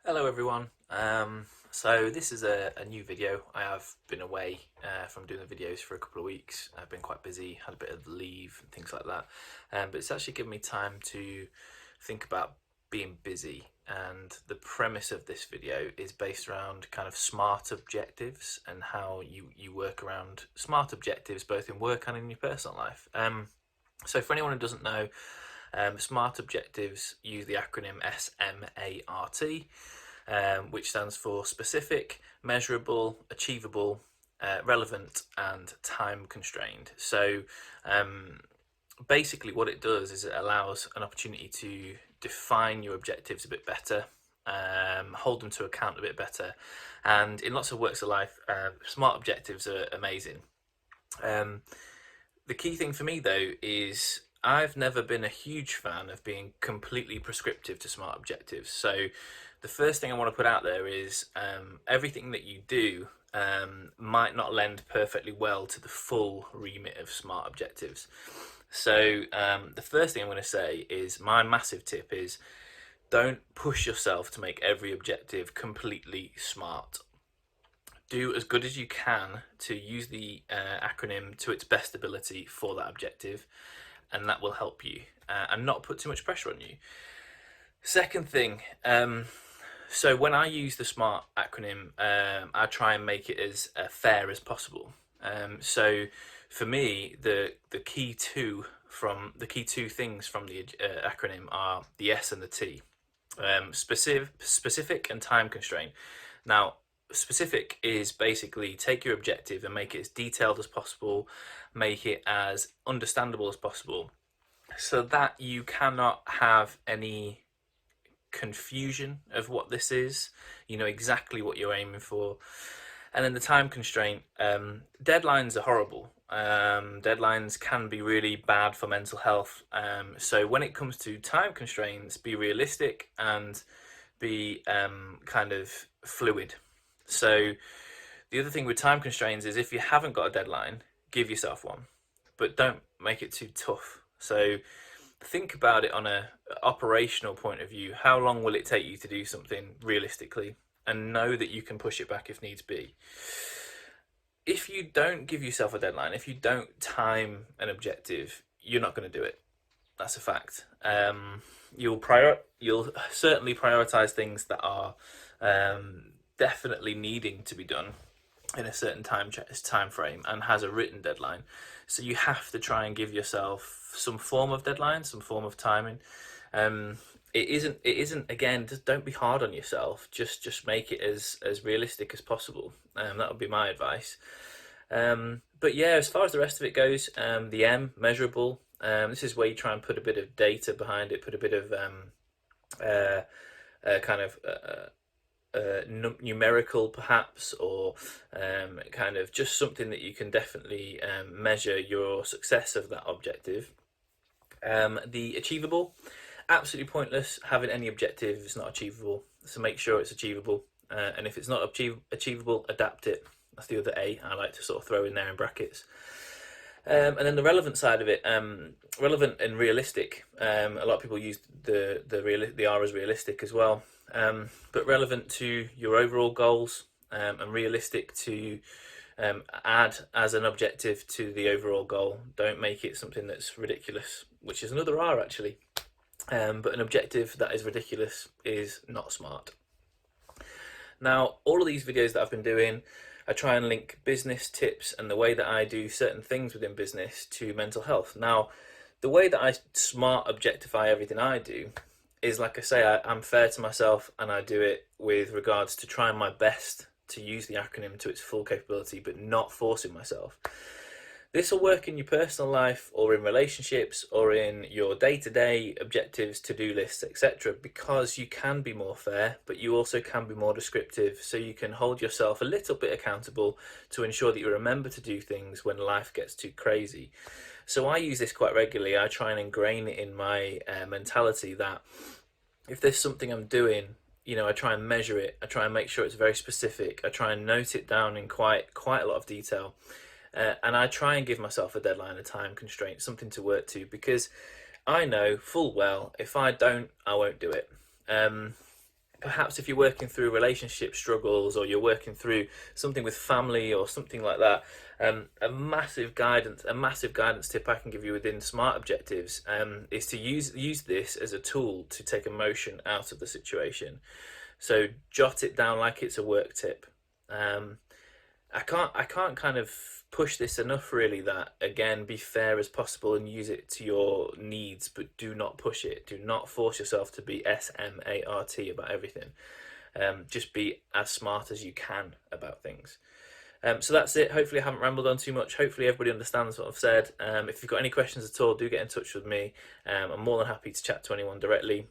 Hello everyone. So this is a new video. I have been away from doing the videos for a couple of weeks. I've been quite busy, had a bit of leave and things like that. But it's actually given me time to think about being busy. And the premise of this video is based around kind of smart objectives and how you work around smart objectives both in work and in your personal life. So for anyone who doesn't know, SMART objectives use the acronym SMART, which stands for specific, measurable, achievable, relevant, and time constrained. So basically, what it does is it allows an opportunity to define your objectives a bit better, hold them to account a bit better, and in lots of works of life, SMART objectives are amazing. The key thing for me though is I've never been a huge fan of being completely prescriptive to SMART objectives. So the first thing I want to put out there is everything that you do might not lend perfectly well to the full remit of SMART objectives. So the first thing I'm going to say is my massive tip is don't push yourself to make every objective completely SMART. Do as good as you can to use the acronym to its best ability for that objective, and that will help you and not put too much pressure on you. Second thing, so when I use the SMART acronym, I try and make it as fair as possible. So for me, the key two things from the acronym are the S and the T. Specific and time constraint. Now, specific is basically take your objective and make it as detailed as possible, make it as understandable as possible, so that you cannot have any confusion of what this is. You know exactly what you're aiming for. And then the time constraint, deadlines are horrible. Deadlines can be really bad for mental health. So when it comes to time constraints, be realistic and be kind of fluid. So the other thing with time constraints is if you haven't got a deadline, give yourself one, but don't make it too tough. So think about it on a operational point of view. How long will it take you to do something realistically, and know that you can push it back if needs be. If you don't give yourself a deadline, if you don't time an objective, you're not going to do it. That's a fact. You'll certainly prioritize things that are definitely needing to be done in a certain time frame and has a written deadline. So you have to try and give yourself some form of deadline, some form of timing. It isn't again, just don't be hard on yourself. Just make it as realistic as possible. That would be my advice. But yeah, as far as the rest of it goes, the M, measurable. This is where you try and put a bit of data behind it, put a bit of kind of numerical perhaps, or kind of just something that you can definitely measure your success of that objective. The achievable, absolutely pointless having any objective if it's not achievable. So make sure it's achievable, and if it's not achievable, adapt it. That's the other A I like to sort of throw in there in brackets. And then the relevant side of it, relevant and realistic. A lot of people use the R as realistic as well, but relevant to your overall goals, and realistic to add as an objective to the overall goal. Don't make it something that's ridiculous, which is another R actually. But an objective that is ridiculous is not smart. Now, all of these videos that I've been doing, I try and link business tips and the way that I do certain things within business to mental health. Now, the way that I smart objectify everything I do is, like I say, I'm fair to myself, and I do it with regards to trying my best to use the acronym to its full capability, but not forcing myself. This will work in your personal life or in relationships or in your day-to-day objectives, to-do lists, etc., because you can be more fair, but you also can be more descriptive, so you can hold yourself a little bit accountable to ensure that you remember to do things when life gets too crazy. So I use this quite regularly. I try and ingrain it in my mentality that if there's something I'm doing, I try and measure it. I try and make sure it's very specific. I try and note it down in quite a lot of detail. And I try and give myself a deadline, a time constraint, something to work to, because I know full well if I don't, I won't do it. Perhaps if you're working through relationship struggles, or you're working through something with family or something like that, a massive guidance tip I can give you within SMART objectives is to use this as a tool to take emotion out of the situation. So jot it down like it's a work tip. Um, I can't kind of push this enough, really, that again, be fair as possible and use it to your needs, but do not push it. Do not force yourself to be SMART about everything. Just be as smart as you can about things. So that's it. Hopefully I haven't rambled on too much. Hopefully everybody understands what I've said. If you've got any questions at all, do get in touch with me. I'm more than happy to chat to anyone directly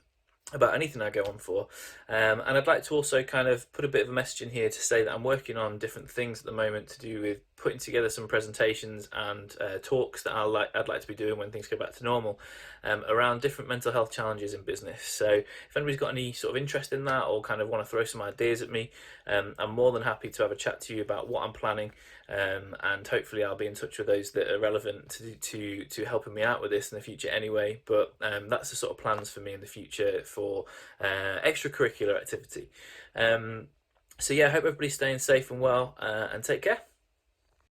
about anything I go on for. And I'd like to also kind of put a bit of a message in here to say that I'm working on different things at the moment to do with putting together some presentations and talks that I'd like to be doing when things go back to normal, around different mental health challenges in business. So if anybody's got any sort of interest in that, or kind of want to throw some ideas at me, I'm more than happy to have a chat to you about what I'm planning, and hopefully I'll be in touch with those that are relevant to helping me out with this in the future anyway. But that's the sort of plans for me in the future for extracurricular activity. So yeah, I hope everybody's staying safe and well, and take care.